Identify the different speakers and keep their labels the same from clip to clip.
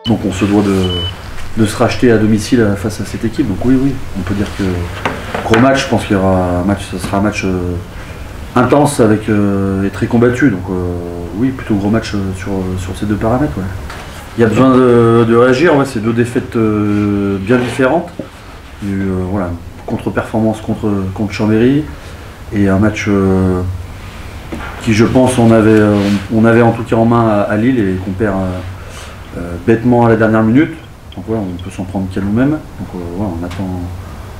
Speaker 1: Donc on se doit de se racheter à domicile face à cette équipe. Donc oui, on peut dire que gros match, je pense qu'il y aura un match, ce sera un match intense avec, et très combattu. Donc oui, plutôt gros match sur ces deux paramètres. Ouais. Il y a besoin de réagir, ouais, c'est deux défaites bien différentes. Voilà, contre-performance contre Chambéry et un match qui, je pense, on avait en tout cas en main à Lille et qu'on perd bêtement à la dernière minute. Donc voilà, on peut s'en prendre qu'à nous-mêmes. Donc voilà, on attend.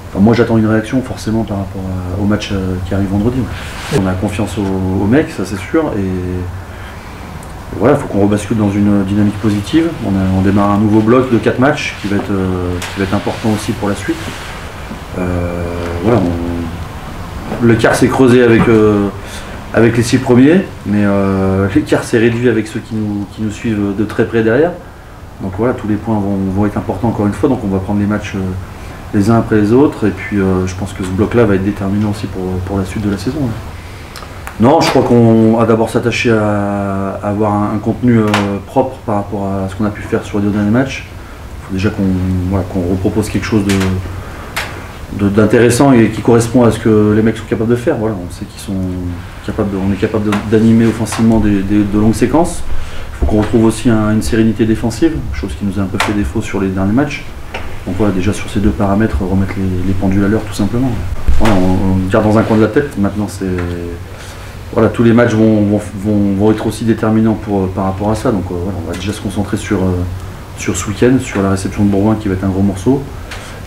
Speaker 1: Enfin, moi j'attends une réaction forcément par rapport au match qui arrive vendredi. Ouais. On a confiance aux mecs, ça c'est sûr. Et voilà, il faut qu'on rebascule dans une dynamique positive. On démarre un nouveau bloc de 4 matchs qui va être important aussi pour la suite. Voilà, l'écart s'est creusé avec les 6 premiers, mais l'écart s'est réduit avec ceux qui nous suivent de très près derrière. Donc voilà, tous les points vont être importants encore une fois, donc on va prendre les matchs les uns après les autres, et puis je pense que ce bloc-là va être déterminant aussi pour la suite de la saison. Ouais. Non, je crois qu'on va d'abord s'attacher à avoir un contenu propre par rapport à ce qu'on a pu faire sur les 2 derniers matchs. Il faut déjà qu'on repropose quelque chose d'intéressant et qui correspond à ce que les mecs sont capables de faire. Voilà, on sait on est capable d'animer offensivement de longues séquences. Il faut qu'on retrouve aussi une sérénité défensive, chose qui nous a un peu fait défaut sur les derniers matchs. Donc voilà, déjà sur ces 2 paramètres, remettre les pendules à l'heure tout simplement. Voilà, on garde dans un coin de la tête. Maintenant, voilà, tous les matchs vont être aussi déterminants par rapport à ça. Donc voilà, on va déjà se concentrer sur ce week-end, sur la réception de Bourgoin qui va être un gros morceau.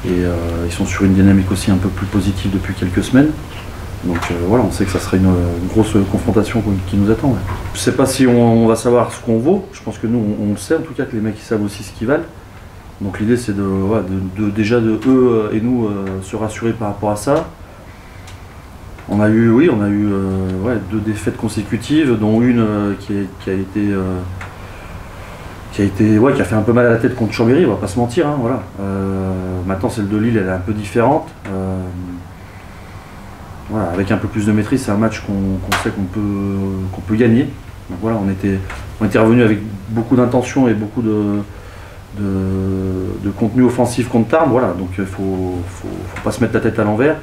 Speaker 1: Et ils sont sur une dynamique aussi un peu plus positive depuis quelques semaines. Donc voilà, on sait que ça sera une grosse confrontation qui nous attend. Ouais. Je ne sais pas si on va savoir ce qu'on vaut. Je pense que nous, on le sait en tout cas, que les mecs ils savent aussi ce qu'ils valent. Donc l'idée c'est déjà de eux et nous se rassurer par rapport à ça. On a eu 2 défaites consécutives, dont une qui a fait un peu mal à la tête contre Chambéry, on va pas se mentir. Hein, voilà. Maintenant celle de Lille, elle est un peu différente. Voilà, avec un peu plus de maîtrise, c'est un match qu'on sait qu'on peut gagner. Donc voilà, on était revenu avec beaucoup d'intention et beaucoup de contenu offensif contre Tarbes. Voilà, donc il faut pas se mettre la tête à l'envers.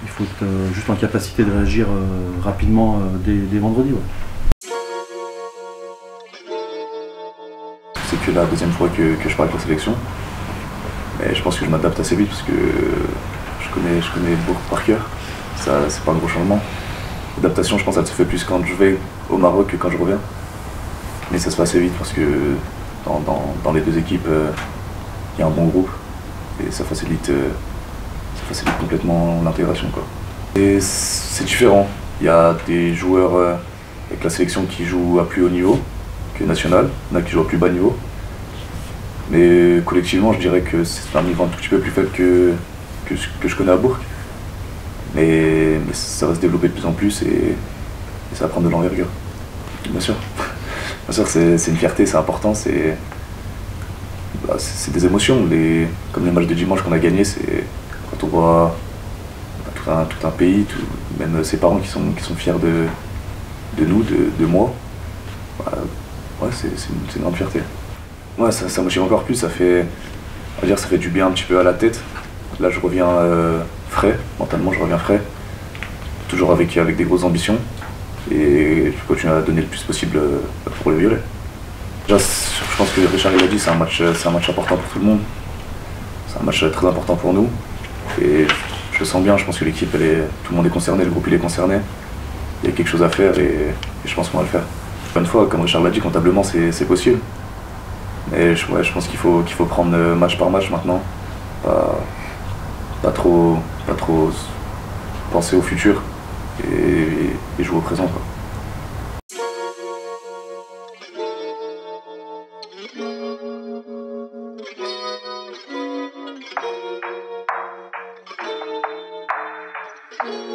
Speaker 1: Il faut être juste en capacité de réagir rapidement dès vendredi. Ouais.
Speaker 2: C'est que la 2e fois que je parle avec la sélection. Mais je pense que je m'adapte assez vite parce que je connais beaucoup par cœur. Ça, c'est pas un gros changement. L'adaptation, je pense, elle se fait plus quand je vais au Maroc que quand je reviens. Mais ça se fait assez vite parce que dans les 2 équipes, il y a un bon groupe et ça facilite complètement l'intégration. Et c'est différent. Il y a des joueurs avec la sélection qui jouent à plus haut niveau que national, il y en a qui jouent à plus bas niveau. Mais collectivement, je dirais que c'est un niveau un tout petit peu plus faible que ce que je connais à Bourg. Mais ça va se développer de plus en plus et ça va prendre de l'envergure. Bien sûr. Bien sûr, c'est une fierté, c'est important, c'est des émotions. Comme les matchs de dimanche qu'on a gagnés, c'est quand on voit tout un pays, même ses parents qui sont fiers de nous, de moi. Ouais, c'est une grande fierté. Ouais, ça motive encore plus, ça fait du bien un petit peu à la tête. Là, je reviens frais, mentalement, je reviens frais, toujours avec des grosses ambitions, et je continue à donner le plus possible pour les violets. Déjà, je pense que Richard l'a dit, c'est un match important pour tout le monde, c'est un match très important pour nous, et je le sens bien, je pense que l'équipe, tout le monde est concerné, le groupe il est concerné, il y a quelque chose à faire, et je pense qu'on va le faire. Une fois, comme Richard l'a dit, comptablement c'est possible, mais je pense qu'il faut prendre match par match maintenant. Pas trop penser au futur et jouer au présent, quoi.